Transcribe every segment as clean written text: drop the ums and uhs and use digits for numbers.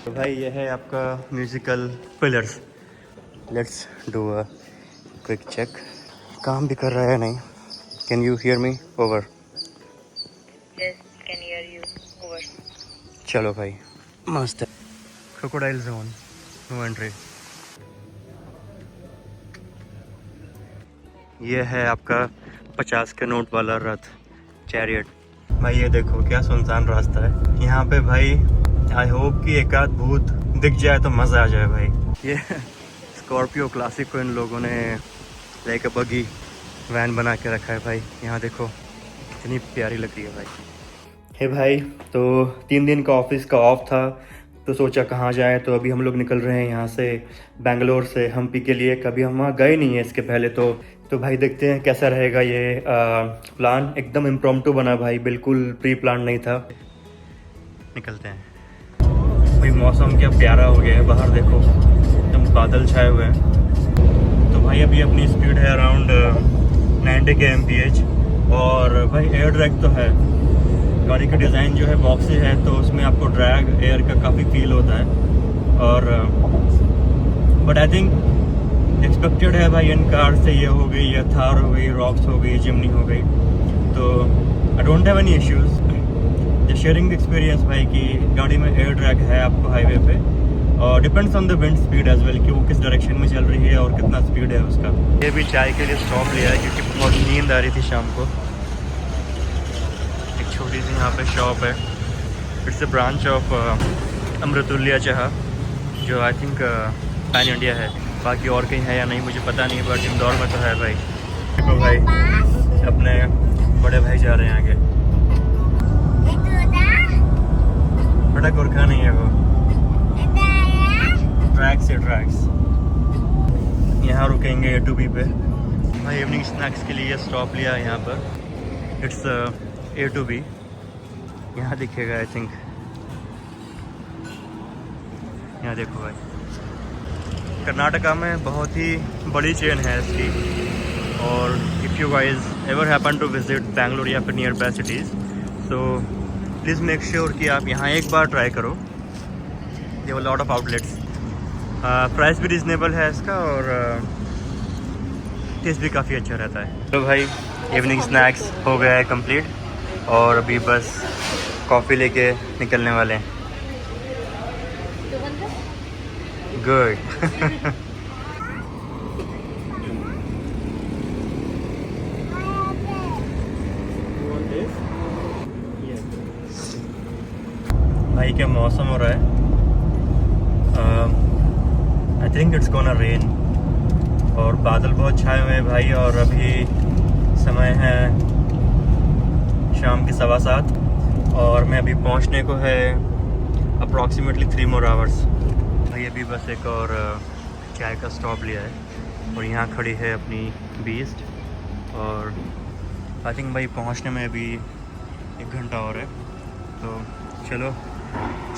तो भाई ये है आपका musical pillars. Let's do a quick check. काम भी कर रहा है नहीं। Can you hear me? Over. Yes, can hear you. Over. चलो भाई, मस्त है। Crocodile zone, no entry. ये है आपका 50 के नोट वाला रथ, चैरियट। भाई ये देखो क्या सुनसान रास्ता है यहाँ पे भाई। आई होप कि एक आध भूत दिख जाए तो मज़ा आ जाए भाई। ये स्कॉर्पियो क्लासिक को इन लोगों ने लाइक बगी वैन बना के रखा है भाई। यहाँ देखो कितनी प्यारी लग रही है भाई। हे भाई, तो 3 दिन का ऑफिस का ऑफ था तो सोचा कहाँ जाए, तो अभी हम लोग निकल रहे हैं यहाँ से बेंगलोर से हम्पी के लिए। कभी हम वहाँ गए नहीं है इसके पहले तो भाई देखते हैं कैसा रहेगा ये प्लान। एकदम इम्प्रॉम्प्टू बना भाई, बिल्कुल प्री प्लान नहीं था। निकलते हैं भाई। मौसम क्या प्यारा हो गया है, बाहर देखो एकदम बादल छाए हुए हैं। तो भाई अभी अपनी स्पीड है अराउंड 90 kmph। और भाई एयर ड्रैग तो है, गाड़ी का डिज़ाइन जो है बॉक्सी है तो उसमें आपको ड्रैग एयर का काफ़ी फील होता है। और बट आई थिंक एक्सपेक्टेड है भाई। इन कार से ये हो गई, या थार हो गई, रॉक्स हो गई, जिमनी हो गई, तो I don't have any issues. The sharing experience भाई की गाड़ी में एयर ड्रैग है आपको हाईवे पे, और depends on the wind speed as well कि वो किस डायरेक्शन में चल रही है और कितना स्पीड है उसका। ये भी चाय के लिए स्टॉप लिया है क्योंकि बहुत नींद आ रही थी शाम को। एक छोटी सी यहाँ पे शॉप है, इट्स अ ब्रांच ऑफ अमृतुल्या चाह, जो आई थिंक पैन इंडिया है। बाकी और कहीं है या नहीं मुझे पता नहीं, बट इंदौर में तो है भाई। देखो भाई अपने बड़े भाई जा रहे हैं आगे। बड़ा गोरखा नहीं है वो, ट्रैक्स से ट्रैक्स। यहाँ रुकेंगे A2B पे भाई। इवनिंग स्नैक्स के लिए स्टॉप लिया है यहाँ पर, इट्स A2B। यहाँ दिखेगा आई थिंक, यहाँ देखो भाई। कर्नाटका में बहुत ही बड़ी चेन है इसकी। और if you guys ever happen to visit Bangalore या फिर nearby cities, so please make sure कि आप यहाँ एक बार ट्राई करो। ये वो लॉट ऑफ आउटलेट्स, प्राइस भी रिजनेबल है इसका और टेस्ट भी काफ़ी अच्छा रहता है। तो भाई इवनिंग स्नैक्स हो गया है कंप्लीट, और अभी बस कॉफ़ी लेके निकलने वाले हैं। गुड। भाई क्या मौसम हो रहा है, I think it's gonna rain. और बादल बहुत छाए हुए हैं भाई, और अभी समय है शाम के 7:15, और मैं अभी पहुंचने को है अप्रॉक्सीमेटली 3 more hours। भाई अभी बस एक और चाय का स्टॉप लिया है, और यहाँ खड़ी है अपनी बीस्ट। और आई थिंक भाई पहुंचने में अभी 1 घंटा और है, तो चलो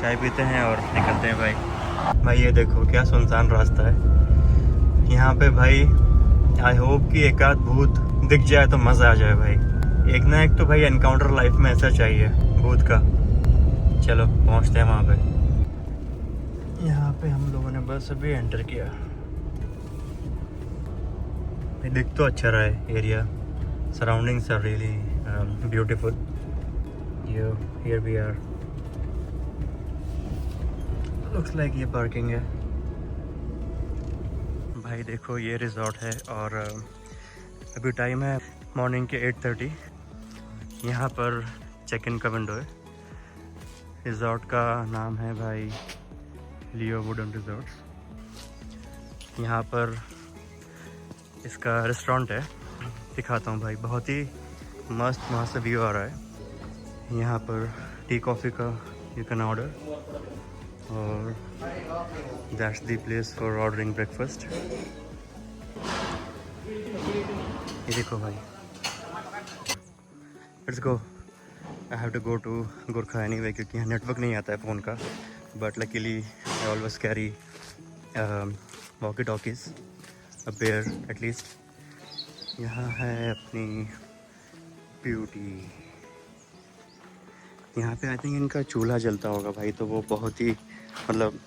चाय पीते हैं और निकलते हैं भाई। ये देखो क्या सुनसान रास्ता है यहाँ पे भाई। आई होप कि एक आध भूत दिख जाए तो मज़ा आ जाए भाई। एक ना एक तो भाई एनकाउंटर लाइफ में ऐसा चाहिए भूत का। चलो पहुँचते हैं वहाँ पे। यहाँ पे हम लोगों ने बस अभी एंटर किया। दिख तो अच्छा रहा है area, surroundings are really beautiful. Here we are, looks like ये पार्किंग है भाई। देखो ये रिजॉर्ट है, और अभी टाइम है मॉर्निंग के 8:30। यहाँ पर चेक इन का विंडो है। रिजॉर्ट का नाम है भाई लियो वुडन रिजॉर्ट्स। यहाँ पर इसका रेस्टोरेंट है, दिखाता हूँ भाई। बहुत ही मस्त वहाँ से व्यू आ रहा है। यहाँ पर टी कॉफ़ी का यू कैन ऑर्डर, और that's the place for ordering breakfast. ये देखो भाई, let's go. I have to go to Gurkha anyway, क्योंकि यहाँ नेटवर्क नहीं आता है फ़ोन का। But luckily I always carry walkie talkies, a pair at least. यहाँ है अपनी ब्यूटी। यहाँ पे आई थिंक इनका चूल्हा जलता होगा भाई, तो वो बहुत ही मतलब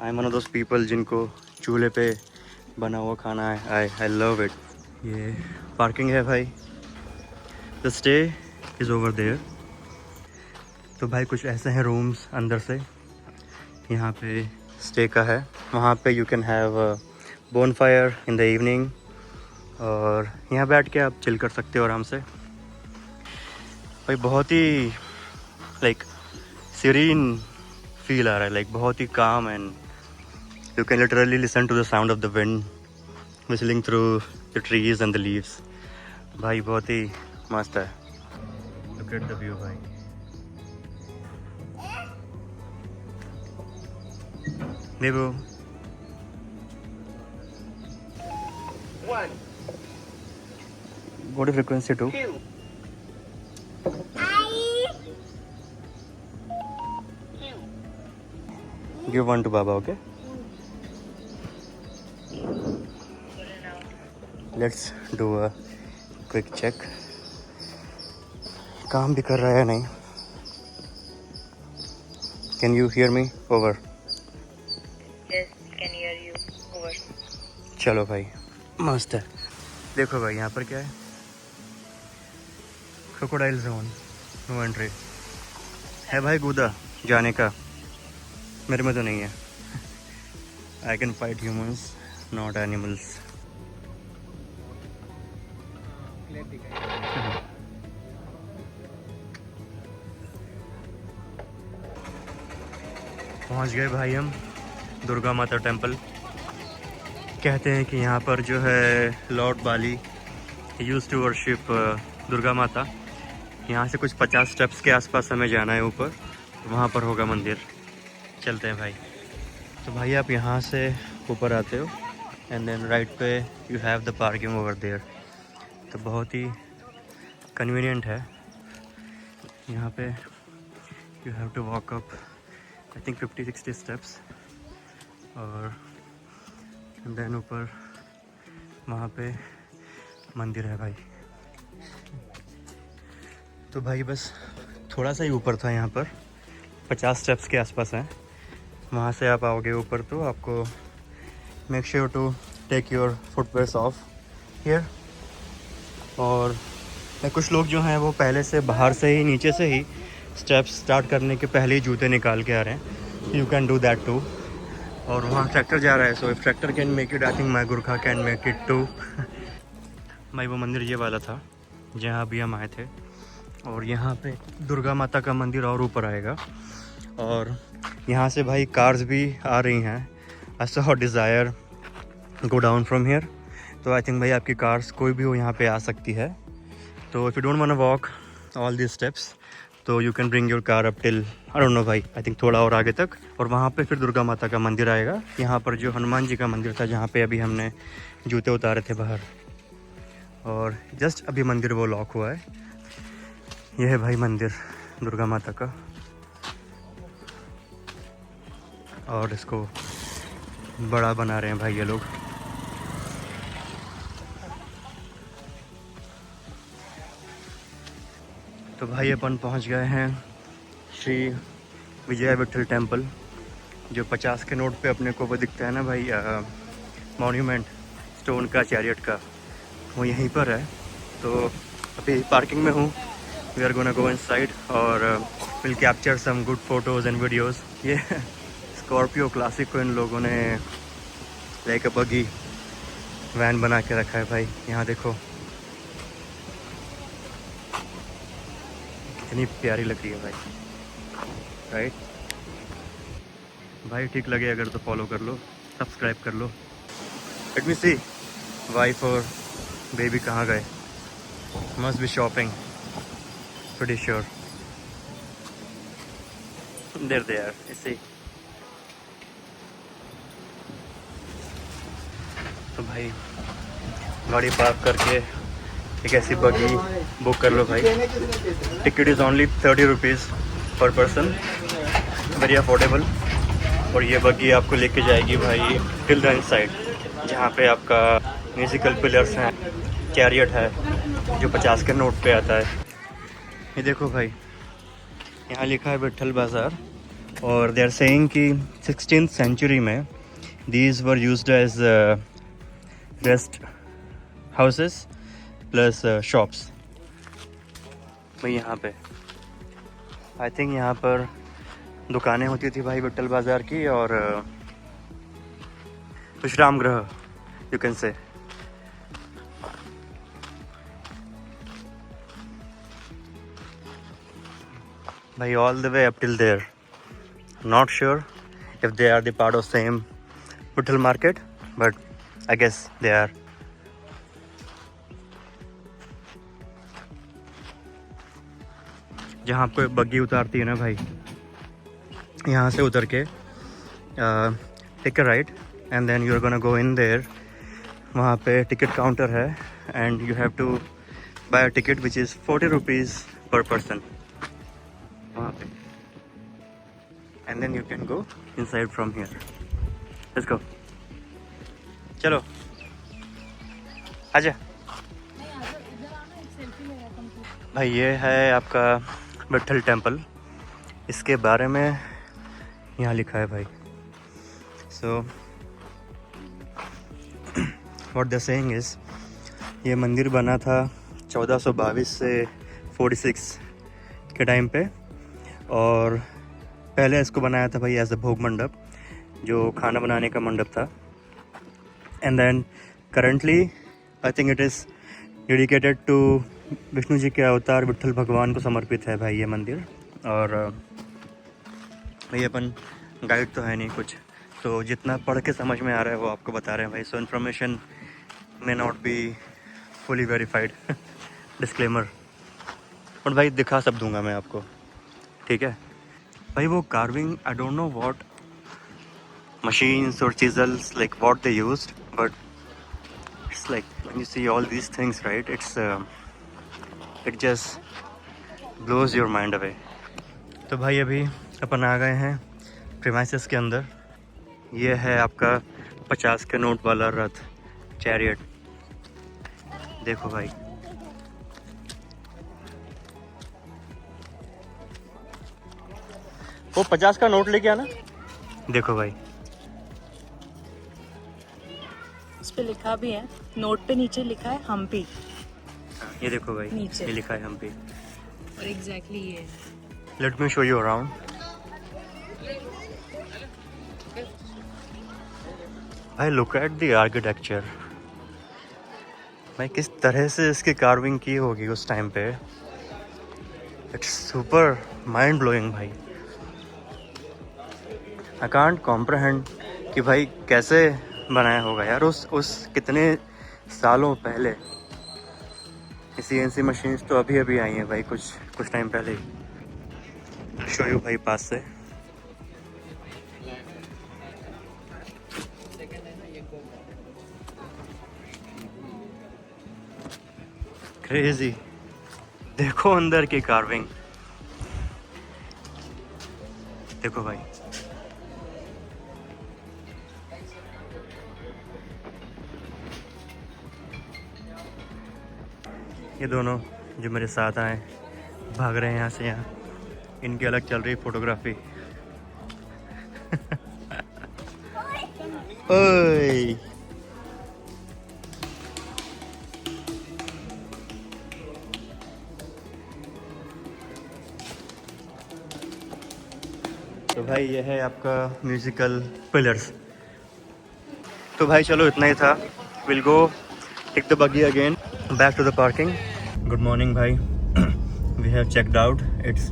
I am one of those people जिनको चूल्हे पे बना हुआ खाना है। I love it. ये पार्किंग है भाई। The stay is over there. तो भाई कुछ ऐसे हैं रूम्स अंदर से, यहाँ पे स्टे का है। वहाँ पे you can have bone fire in the evening, और यहाँ बैठ के आप चिल कर सकते हो आराम से। भाई बहुत ही लाइक सीरीन फील आ रहा है, लाइक बहुत ही calm, and you can literally listen to the sound of the wind whistling through the trees and the leaves. भाई बहुत ही मस्त है। लुक एट द व्यू भाई। नेबू 1, बॉडी फ्रीक्वेंसी 2। 2, गिव 1 टू बाबा, okay. Let's do a quick check. काम भी कर रहा है नहीं। Can you hear me? Over. Yes, can hear you. Over. चलो भाई, मस्त है। देखो भाई यहाँ पर क्या है, क्रोकोडाइल जोन, नो एंट्री है भाई। कूदा जाने का मेरे में तो नहीं है। I can fight humans, not animals. पहुंच गए भाई हम दुर्गा माता टेम्पल। कहते हैं कि यहाँ पर जो है lord Bali use to worship Durga Mata. यहाँ से कुछ 50 स्टेप्स के आसपास हमें जाना है ऊपर, वहाँ पर होगा मंदिर। चलते हैं भाई। तो भाई आप यहाँ से ऊपर आते हो एंड देन राइट पे you have the parking over there. तो बहुत ही कन्वीनियंट है। यहाँ पे you have to walk up I think 50-60 steps, और देन ऊपर वहाँ पे मंदिर है भाई। तो भाई बस थोड़ा सा ही ऊपर था, यहाँ पर 50 स्टेप्स के आसपास हैं। वहाँ से आप आओगे ऊपर तो आपको make sure to take your footwears off here. और कुछ लोग जो हैं वो पहले से बाहर से ही, नीचे से ही स्टेप्स स्टार्ट करने के पहले ही जूते निकाल के आ रहे हैं। You can do that too. और वहाँ ट्रैक्टर जा रहा है, so if tractor can make it, I think my Gurkha can make it too. भाई वो मंदिर ये वाला था जहाँ अभी हम आए थे, और यहाँ पे दुर्गा माता का मंदिर और ऊपर आएगा। और यहाँ से भाई कार्स भी आ रही हैं। I saw desire go down from here. तो आई थिंक भाई आपकी कार्स कोई भी हो यहाँ पे आ सकती है। तो if you don't want to walk all this steps, तो you can bring your car up till, I don't know भाई, आई थिंक थोड़ा और आगे तक। और वहाँ पे फिर दुर्गा माता का मंदिर आएगा। यहाँ पर जो हनुमान जी का मंदिर था, जहाँ पे अभी हमने जूते उतारे थे बाहर, और जस्ट अभी मंदिर वो लॉक हुआ है। यह है भाई मंदिर दुर्गा माता का, और इसको बड़ा बना रहे हैं भाई ये लोग। तो भाई अपन पहुंच गए हैं श्री विजय विठल टेम्पल, जो 50 के नोट पे अपने को वो दिखता है ना भाई, मॉन्यूमेंट स्टोन का, चैरियट का, वो यहीं पर है। तो अभी पार्किंग में हूँ। We are gonna go inside और will capture some good photos and videos. ये स्कॉर्पियो क्लासिक को इन लोगों ने लाइक अ बगी वैन बना के रखा है भाई। यहाँ देखो कितनी प्यारी लग रही है भाई, राइट भाई। ठीक लगे अगर तो फॉलो कर लो, सब्सक्राइब कर लो। लेट मी सी वाइफ और बेबी कहाँ गए। Must be shopping, pretty sure. There they are, you see. तो भाई गाड़ी पार्क करके एक ऐसी बगी बुक कर लो भाई। Ticket is only 30 rupees per person, very affordable. और ये बगी आपको लेके जाएगी भाई टिल द इनसाइड, जहाँ पे आपका म्यूजिकल पिलर्स हैं, कैरियट है जो 50 के नोट पे आता है। ये देखो भाई, यहाँ लिखा है विठल बाज़ार, और दे आर सेइंग कि 16th सेंचुरी में these were used as rest houses plus shops. भाई यहाँ पे आई थिंक यहाँ पर दुकानें होती थी भाई विट्ठल बाज़ार की और विश्राम गृह यू कैन से। भाई all the way up till there, not sure if they are the part of same Vitthal market, but I guess they are. जहाँ आपको बग्गी उतारती है ना भाई, यहाँ से उतर के take a right and then you are gonna go in there. वहाँ पे टिकट काउंटर है and you have to buy a ticket which is 40 rupees per person वहाँ पे, and then you can go inside from here. Let's go, चलो आजा भाई। ये है आपका विट्ठल टेम्पल, इसके बारे में यहाँ लिखा है भाई। So what they saying is, ये मंदिर बना था 1422 से 46 के टाइम पे, और पहले इसको बनाया था भाई एज अ भोग मंडप, जो खाना बनाने का मंडप था। And then currently I think it is dedicated to Vishnu ji के अवतार विट्ठल भगवान को समर्पित है भाई ये मंदिर। और भाई अपन गाइड तो है नहीं कुछ, तो जितना पढ़ के समझ में आ रहा है वो आपको बता रहे हैं भाई। So information may not be fully verified, disclaimer. और भाई दिखा सब दूंगा मैं आपको, ठीक है भाई। वो carving I don't know what machines or chisels like what they used, but it's like when you see all these things, right, it just blows your mind away. तो भाई अभी अपन आ गए हैं प्रीमाइसेस के अंदर। ये है आपका 50 के नोट वाला रथ चैरियट, देखो भाई। वो 50 का नोट लेके आना, देखो भाई। इस पे लिखा भी है, नोट पे नीचे लिखा है हम्पी। ये देखो भाई, नीचे ये लिखा है हम्पी। और एग्जैक्टली ये let me show you around. भाई लुक एट द आर्किटेक्चर भाई, किस तरह से इसकी कार्विंग की होगी उस टाइम पे। इट्स सुपर माइंड ब्लोइंग भाई। आई कांट कॉम्प्रहेंड कि भाई कैसे बनाया होगा यार उस कितने सालों पहले। ये CNC मशीन्स तो अभी अभी आई हैं भाई, कुछ टाइम पहले ही। शो यू भाई पास से। क्रेजी, देखो अंदर की कार्विंग, देखो भाई। ये दोनों जो मेरे साथ आए भाग रहे हैं यहाँ से यहाँ, इनकी अलग चल रही फोटोग्राफी। ओए तो भाई ये है आपका म्यूजिकल पिलर्स। तो भाई चलो इतना ही था। Will go take the buggy again back to the parking. Good morning भाई। We have checked out, it's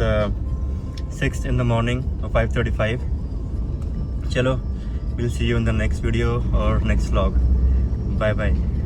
6 in the morning or 5:35. चलो, we'll see you in the next video or next vlog. Bye bye.